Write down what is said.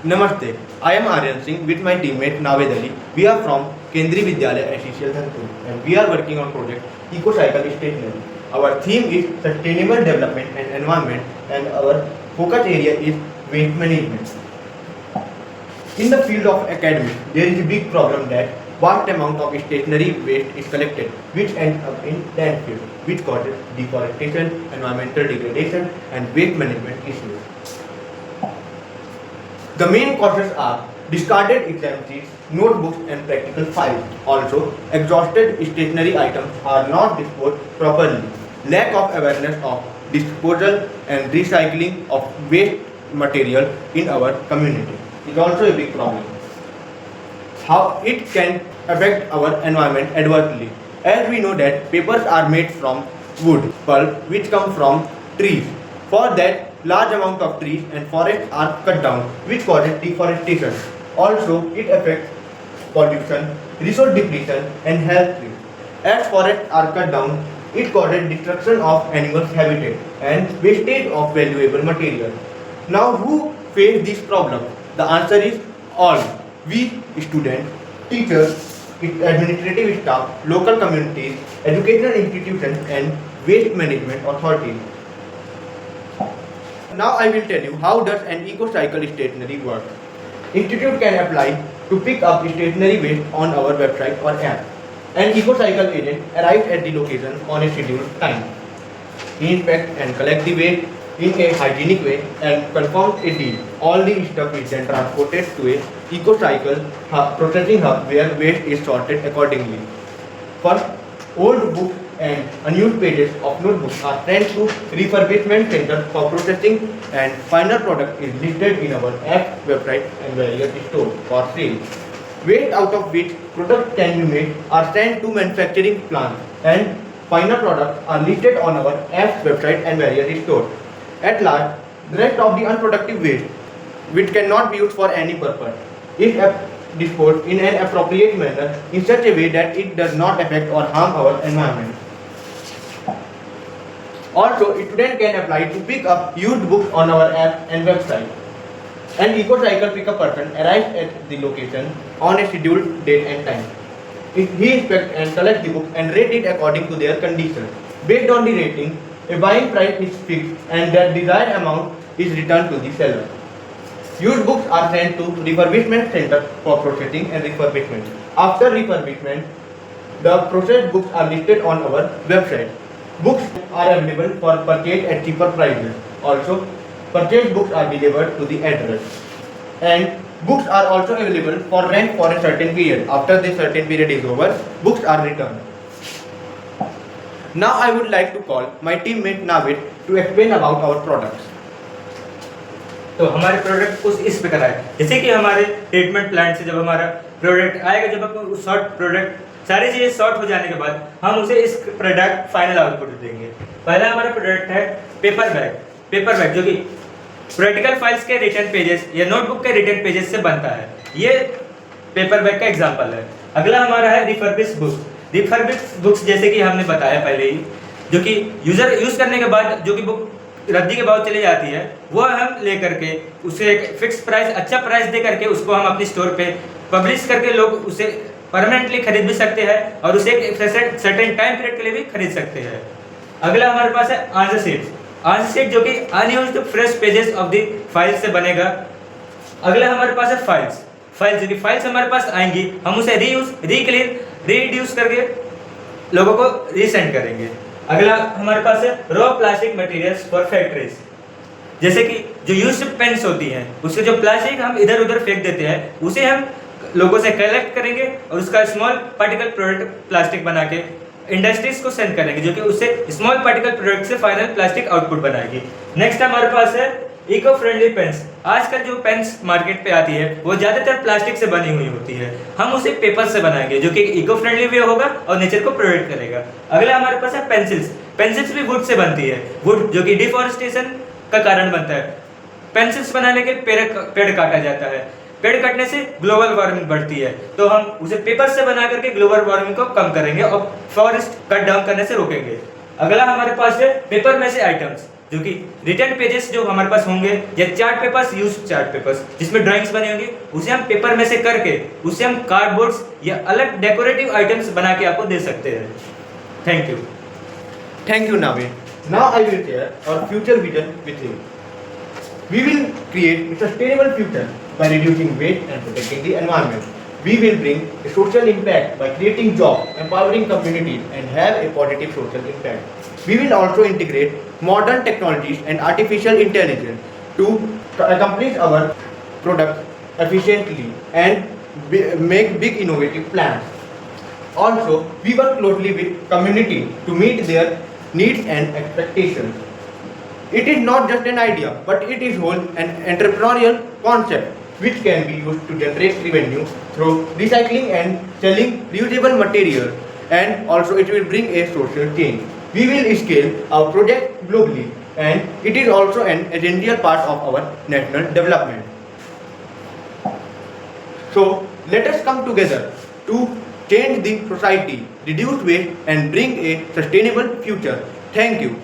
Namaste. I am Aryan Singh with my teammate Naved Ali. We are from Kendriya Vidyalaya SCCL Dhanpur and we are working on project EcoCycle Stationery. Our theme is sustainable development and environment and our focus area is waste management. In the field of academics, there is a big problem that vast amount of stationary waste is collected, which ends up in landfill, which causes deforestation, environmental degradation, and waste management issues. The main causes are discarded exam sheets, notebooks, and practical files. Also, exhausted stationery items are not disposed properly. Lack of awareness of disposal and recycling of waste material in our community is also a big problem. How it can affect our environment adversely. As we know that papers are made from wood, pulp which come from trees. For that, large amount of trees and forests are cut down which causes deforestation. Also, it affects pollution, resource depletion and health risks. As forests are cut down, it causes destruction of animals' habitat and wastage of valuable material. Now, who face this problem? The answer is all. We students, teachers, administrative staff, local communities, educational institutions and waste management authorities. Now I will tell you how does an EcoCycle stationery work. Institute can apply to pick up stationery waste on our website or app. An EcoCycle agent arrives at the location on a scheduled time. He inspects and collects the waste in a hygienic way and confirms a deal. All the stuff is then transported to a EcoCycle processing hub where waste is sorted accordingly. First, old books and unused pages of notebooks are sent to refurbishment centers for processing and final product is listed in our app website and various stores for sale. Waste out of which products can be made are sent to manufacturing plants and final products are listed on our app website and various stores. At last, the rest of the unproductive waste, which cannot be used for any purpose, is disposed in an appropriate manner in such a way that it does not affect or harm our environment. Also, a student can apply to pick up used books on our app and website. An EcoCycle pickup person arrives at the location on a scheduled date and time. He inspects and collects the book and rates it according to their condition. Based on the rating, a buying price is fixed and the desired amount is returned to the seller. Used books are sent to refurbishment center for processing and refurbishment. After refurbishment, the processed books are listed on our website. Books are available for purchase at cheaper prices. Also, purchased books are delivered to the address. And books are also available for rent for a certain period. After the certain period is over, books are returned. Now I would like to call my teammate Navid to explain about our products. तो हमारे product कुछ इस प्रकार है, जैसे कि हमारे treatment plant से जब हमारा प्रोडक्ट आएगा, जब अपन शॉर्ट प्रोडक्ट सारी चीज़ें शॉर्ट हो जाने के बाद हम उसे इस प्रोडक्ट फाइनल आउटपुट देंगे। पहला हमारा प्रोडक्ट है पेपर बैग जो कि प्रैक्टिकल फाइल्स के रिटर्न पेजेस या नोटबुक के रिटर्न पेजेस से बनता है। ये पेपर बैग का एग्जाम्पल है। अगला हमारा है रिफर्बिश बुक्स जैसे कि हमने बताया पहले ही, जो कि यूजर यूज करने के बाद जो कि बुक रद्दी के भाव चली जाती है, वो हम ले करके उसे एक फिक्स प्राइस, अच्छा प्राइस दे करके उसको हम अपनी स्टोर पे पब्लिश करके लोग उसे परमानेंटली खरीद भी सकते हैं और उसे एक सर्टेन टाइम पीरियड के लिए भी खरीद सकते हैं। अगला हमारे पास है आंसर शीट जो कि unused fresh pages of the file से बनेगा। अगला हमारे पास है फाइल्स जो कि फाइल्स हमारे पास आएंगी, हम उसे रीड्यूस करके लोगों को रीसेंड करेंगे। अगला हमारे पास है raw plastic materials for factories, जैसे कि जो यूज्ड पेन्स होती हैं उसके जो प्लास्टिक हम इधर उधर फेंक देते हैं, उसे हम लोगों से कलेक्ट करेंगे और उसका स्मॉल पार्टिकल प्रोडक्ट प्लास्टिक बना के इंडस्ट्रीज को सेंड करेंगे, जो कि उससे स्मॉल पार्टिकल प्रोडक्ट से फाइनल प्लास्टिक आउटपुट बनाएगी। नेक्स्ट हमारे पास है इको फ्रेंडली पेन्स। आजकल जो पेन्स मार्केट पे आती है वो ज्यादातर प्लास्टिक से बनी हुई होती है, हम उसे पेपर से बनाएंगे जो कि इको फ्रेंडली वे होगा और नेचर को प्रोटेक्ट करेगा। अगला हमारे पास है पेंसिल्स भी वुड से बनती है, वुड जो कि डिफॉरेस्टेशन का कारण बनता है। पेंसिल्स बनाने के पेड़ काटा जाता है, पेड़ कटने से ग्लोबल वार्मिंग बढ़ती है, तो हम उसे पेपर से बना करके ग्लोबल वार्मिंग को कम करेंगे और फॉरेस्ट कट डाउन करने से रोकेंगे। अगला हमारे पास है पेपर में से आइटम्स, जो कि रिटर्न पेजेस जो हमारे पास होंगे या chart papers, use chart papers जिसमें ड्राइंग्स बनी होंगी, उसे हम पेपर में से करके उसे हम कार्डबोर्ड्स या अलग डेकोरेटिव आइटम्स बना के आपको दे सकते हैं। Thank you. Thank you, Naveen. Now I will share our future vision with you. We will create a sustainable future by reducing waste and protecting the environment. We will bring a social impact by creating jobs, empowering communities, and have a positive social impact. We will also integrate modern technologies and artificial intelligence to accomplish our products efficiently and make big innovative plans. Also, we work closely with community to meet their needs and expectations. It is not just an idea, but it is whole an entrepreneurial concept which can be used to generate revenue through recycling and selling reusable materials, and also it will bring a social change. We will scale our project globally, and it is also an essential part of our national development. So let us come together to change the society, reduce waste, and bring a sustainable future. Thank you.